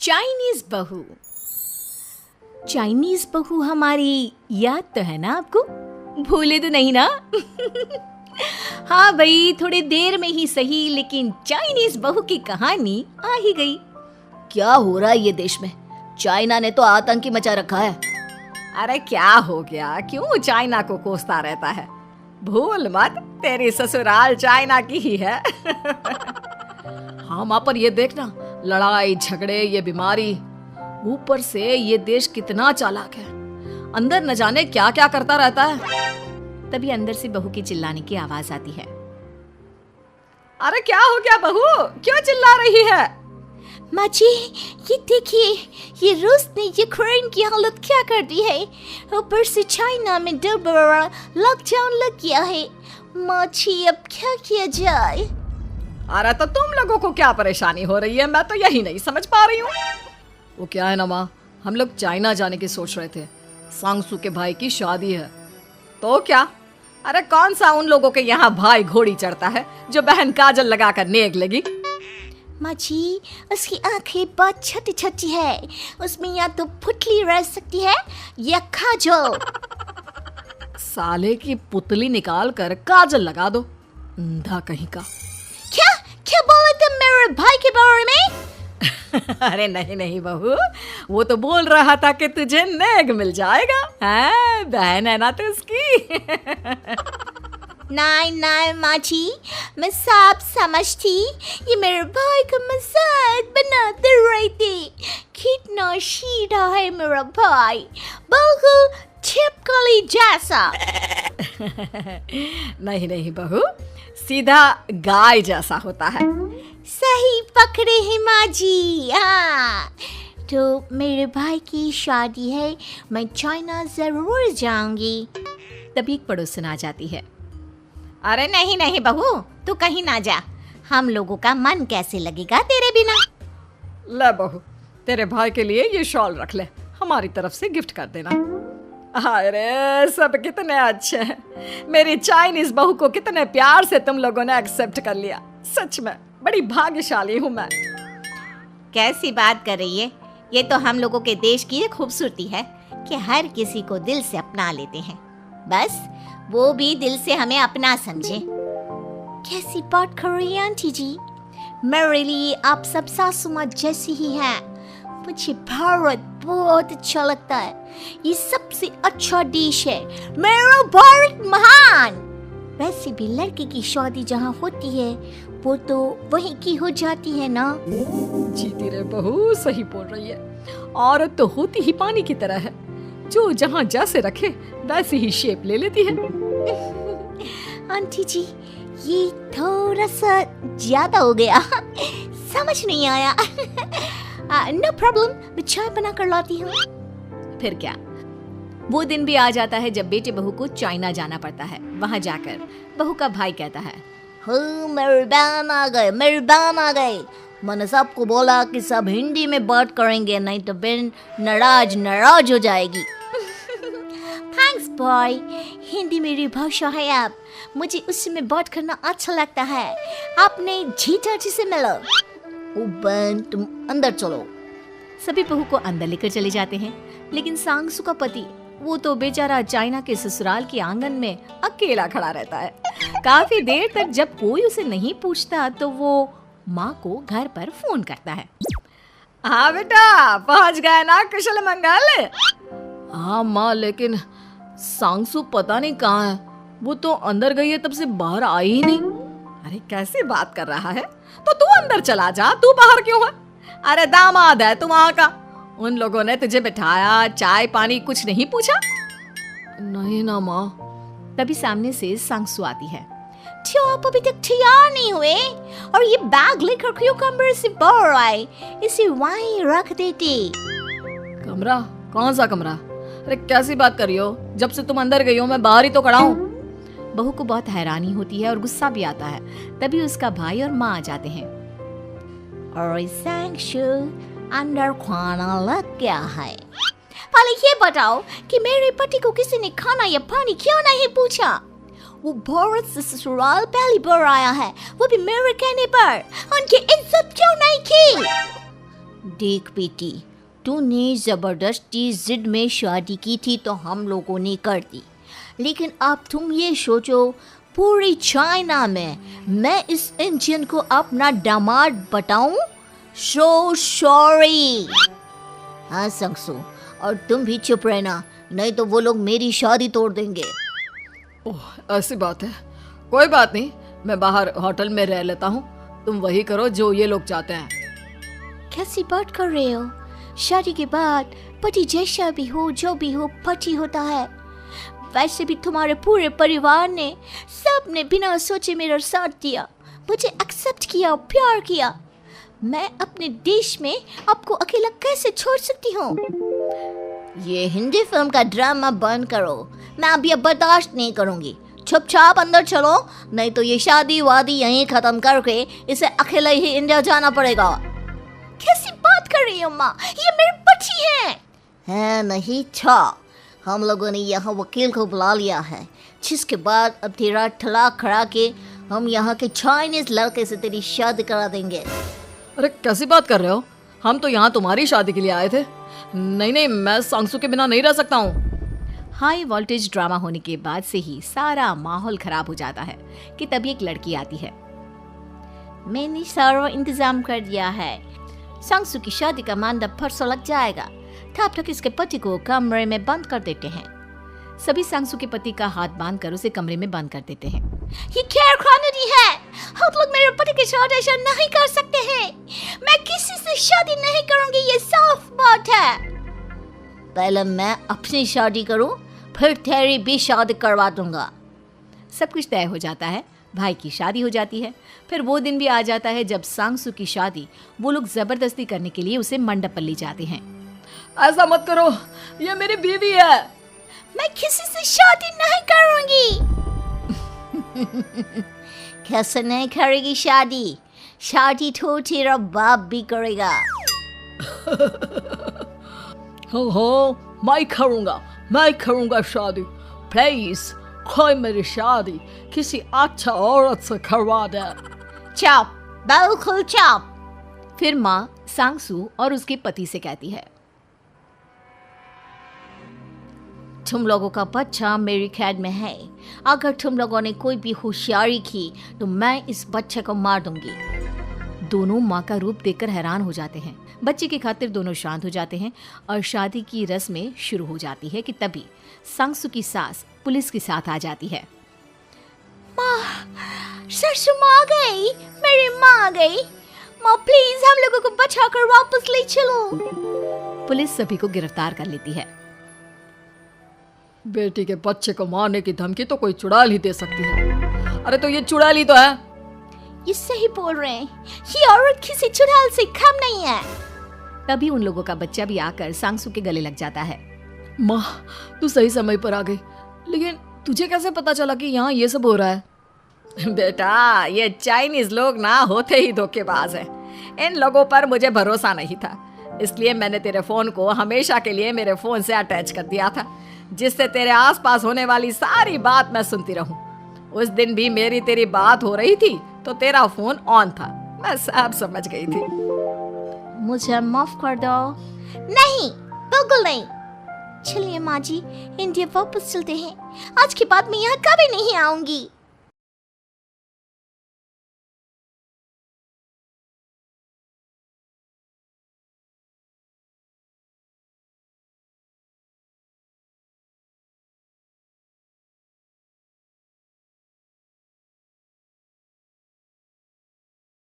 Chinese बहू। Chinese बहू हमारी याद तो है ना आपको? भूले तो नहीं ना? हाँ भाई, थोड़ी देर में ही सही, लेकिन चाइनीज बहू की कहानी आ ही गई। क्या हो रहा है ये देश में? चाइना ने तो आतंकी मचा रखा है। अरे क्या हो गया, क्यों चाइना को कोसता रहता है? भूल मत, तेरी ससुराल चाइना की ही है। हाँ माँ, पर ये देखना, लड़ाई झगड़े, ये बीमारी, ऊपर से ये देश कितना चालाक है, अंदर न जाने क्या क्या करता रहता है। तभी अंदर से बहू की चिल्लाने की आवाज आती है। अरे क्या हो गया बहू, क्यों चिल्ला रही है? माँ जी, ये देखिए, ये रूस ने यूक्रेन की हालत क्या कर दी है। ऊपर से चाइना में दोबारा लॉकडाउन लग गया है। माँ जी, अब क्या किया जाए? अरे तो तुम लोगों को क्या परेशानी हो रही है, मैं तो यही नहीं समझ पा रही हूँ। वो क्या है ना माँ, हम लोग चाइना जाने की सोच रहे थे, सांगसू के भाई की शादी है। तो क्या? अरे कौन सा उन लोगों के यहाँ भाई घोड़ी चढ़ता है जो बहन काजल लगाकर नेक लगी? माँ जी, उसकी आंखें बहुत छोटी छोटी है, उसमें या तो पुतली रह सकती है या काजल। साले की पुतली निकाल कर काजल लगा दो, अंधा कहीं का। क्या क्या बोले तुम मेरे भाई के बारे में? अरे नहीं नहीं बहू, वो तो बोल रहा था कि तुझे नेक मिल जाएगा। हाँ, बहन है ना तो उसकी। नहीं नहीं माँ जी, मैं सब समझती, ये मेरे भाई का मजाक बनाते रहते। कितना सीधा है मेरा भाई, बिल्कुल छिपकली जैसा। नहीं नहीं बहू, सीधा गाय जैसा होता है। सही पकड़े हैं माँ जी। हाँ, तो मेरे भाई की शादी है, मैं चाइना जरूर जाऊंगी। तभी एक पड़ोसन आ जाती है। अरे नहीं नहीं बहू, तू कहीं ना जा, हम लोगों का मन कैसे लगेगा तेरे बिना। ले बहू, तेरे भाई के लिए ये शॉल रख ले, हमारी तरफ से गिफ्ट कर देना। अरे सब कितने अच्छे हैं, मेरी चाइनीज बहू को कितने प्यार से तुम लोगों ने एक्सेप्ट कर लिया। सच में बड़ी भाग्यशाली हूँ मैं। कैसी बात कर रही है? ये तो हम लोगों के देश की एक खूबसूरती है कि हर किसी को दिल से अपना लेते हैं, बस वो भी दिल से हमें अपना समझे। कैसी बात कर रही है आंटी जी? मेरे लिए आप सब सासू माँ जैसी ही हैं। मुझे भारत बहुत अच्छा लगता है, ये सबसे अच्छा देश है, मेरा भारत महान। वैसे भी लड़की की शादी जहाँ होती है वो तो वहीं की हो जाती है ना। जीती रे बहू, सही बोल रही है। औरत तो होती ही पानी की तरह है, जो जहाँ जैसे रखे वैसे ही शेप ले लेती है। आंटी जी, ये थोड़ा सा ज्यादा हो गया, समझ नहीं आया। नो प्रॉब्लम, मैं चाय बना कर लाती हूँ। फिर क्या, वो दिन भी आ जाता है जब बेटे बहू को चाइना जाना पड़ता है। वहाँ जाकर बहू का भाई कहता है, मेरे बहन आ गए, मेरे बहन आ गए। मैंने सबको बोला कि सब हिंदी में बात करेंगे, नहीं तो बहन नाराज हो जाएगी। थैंक्स बॉय, हिंदी मेरी भाषा है। आप मुझे उसमें बात करना अच्छा लगता है। आपने जीजा जी से मिलो। ओ बहन, तुम अंदर चलो। सभी बहू को अंदर लेकर चले जाते हैं, लेकिन सांगसू का पति, वो तो बेचारा चाइना के ससुराल के आंगन में अकेला खड़ा रहता है। काफी देर तक जब कोई उसे नहीं पूछता तो वो माँ को घर पर फोन करता है। हाँ बेटा, पहुँच गए ना कुशल मंगल? हाँ माँ, लेकिन सांगसू पता नहीं कहाँ है, वो तो अंदर गई है तब से बाहर आई ही नहीं। अरे कैसे बात कर रहा है? तो तू अंदर चला जा, तू बाहर क्यों है? अरे दामाद है तू वहाँ का, उन लोगों ने तुझे बिठाया, चाय पानी कुछ नहीं पूछा? नहीं ना माँ। तभी सामने से सांगसू आती है। क्यों आप अभी तक तैयार नहीं हुए? और ये बैग लेकर क्यों कमरे से बाहर आए? इसे वहीं रख देते। कमरा? कौन सा कमरा? अरे कैसी बात कर रही हो, जब से तुम अंदर गई हो मैं बाहर ही तो खड़ा हूँ। बहू को बहुत हैरानी होती है और गुस्सा भी आता है। तभी उसका भाई और माँ आ जाते हैं। और सांगसू, अंदर खाना लग गया है। पहले ये बताओ कि मेरे पति को किसी ने खाना या पानी क्यों नहीं पूछा? वो भारत से ससुराल पहली बार आया है, वो भी मेरे कहने पर। उनकी इज्जत क्यों नहीं की? देख बेटी, तूने जबरदस्ती जिद में शादी की थी तो हम लोगों ने कर दी, लेकिन अब तुम ये सोचो पूरी चाइना में मैं इस इंडियन को अपना दामाद बताऊं? So sorry. हाँ संगसू, और तुम भी चुप रहना, नहीं तो वो लोग मेरी शादी तोड़ देंगे। ओह, ऐसी बात है। कोई बात नहीं, मैं बाहर होटल में रह लेता हूँ, तुम वही करो जो ये लोग चाहते हैं। कैसी बात कर रहे हो? शादी के बाद पति जैसा भी हो, जो भी हो, पति होता है। वैसे भी तुम्हारे पूरे परिवार ने, सबने बिना सोचे मेरा साथ दिया, मुझे एक्सेप्ट किया, प्यार किया। मैं अपने देश में आपको अकेला कैसे छोड़ सकती हूँ? ये हिंदी फिल्म का ड्रामा बंद करो, मैं अब ये बर्दाश्त नहीं करूँगी। चुपचाप अंदर चलो, नहीं तो ये शादी वादी यहीं खत्म करके इसे अकेले ही इंडिया जाना पड़ेगा। कैसी बात कर रही हो माँ, ये मेरे पति हैं। नहीं था, हम लोगों ने यहाँ वकील को बुला लिया है, जिसके बाद अब तेरा तलाक करा के हम यहाँ के चाइनीज लड़के से तेरी शादी करा देंगे। अरे कैसी बात कर रहे हो? हम तो यहाँ तुम्हारी शादी के लिए आए थे। नहीं नहीं, मैं सांगसू के बिना नहीं रह सकता हूँ। हाई वोल्टेज ड्रामा होने के बाद से ही सारा माहौल खराब हो जाता है कि तभी एक लड़की आती है। मैंने सारा इंतजाम कर दिया है, सांगसू की शादी का मंडप परसों लग जाएगा, तब तक इसके पति को कमरे में बंद कर देते हैं। सभी सांगसू के पति का हाथ बांधकर उसे कमरे में बंद कर देते हैं। ये क्या कानूनी है? आप लोग मेरे पति के साथ ऐसा नहीं कर सकते हैं। मैं किसी से शादी नहीं करूंगी, ये साफ बात है। पहले मैं अपनी शादी करूं, फिर तेरी भी शादी करवा दूंगा। सब कुछ तय हो जाता है, भाई की शादी हो जाती है। फिर वो दिन भी आ जाता है जब सांगसू की शादी वो लोग जबरदस्ती करने के लिए उसे मंडप पर ले जाते हैं। ऐसा मत करो, ये मेरी बीवी है। मैं किसी से शादी नहीं करूंगी। कैसे नहीं करेगी शादी? शादी तो तेरा बाप भी करेगा। हो, मैं करूंगा शादी। प्लीज कोई मेरी शादी किसी अच्छा औरत से करवा दे। चुप, बिल्कुल चुप। फिर माँ सांगसू और उसके पति से कहती है, तुम लोगों का बच्चा मेरी कैद में है। अगर तुम लोगों ने कोई भी होशियारी की तो मैं इस बच्चे को मार दूंगी। दोनों माँ का रूप देखकर हैरान हो जाते हैं। बच्चे की खातिर दोनों शांत हो जाते हैं और शादी की रस्में शुरू हो जाती है कि तभी सांगसू की सास पुलिस के साथ आ जाती है। माँ, सरसू माँ आ गई, मेरी माँ आ गई। माँ प्लीज हम लोगों को बचाकर वापस ले चलो। पुलिस सभी को गिरफ्तार कर लेती है। बेटी के बच्चे को मारने की धमकी तो कोई चुड़ैल ही दे सकती है। अरे तो ये चुड़ैल ही तो है। ये सही बोल रहे हैं, ये औरत किसी चुड़ैल से कम नहीं है। तभी उन लोगों का बच्चा भी आकर सांगसू के गले लग जाता है। माँ, तू सही समय पर आ गई, लेकिन तुझे कैसे पता चला कि यहाँ ये सब हो रहा है? बेटा, ये चाइनीज लोग ना होते ही धोखेबाज हैं। इन लोगों पर मुझे भरोसा नहीं था, इसलिए मैंने तेरे फोन को हमेशा के लिए मेरे फोन से अटैच कर दिया था, जिससे तेरे आसपास होने वाली सारी बात मैं सुनती रहूं। उस दिन भी मेरी तेरी बात हो रही थी तो तेरा फोन ऑन था, मैं सब समझ गई थी। मुझे माफ कर दो। नहीं, बिल्कुल नहीं। चलिए माँ जी, इंडिया वापस चलते हैं। आज के बाद मैं यहाँ कभी नहीं आऊंगी।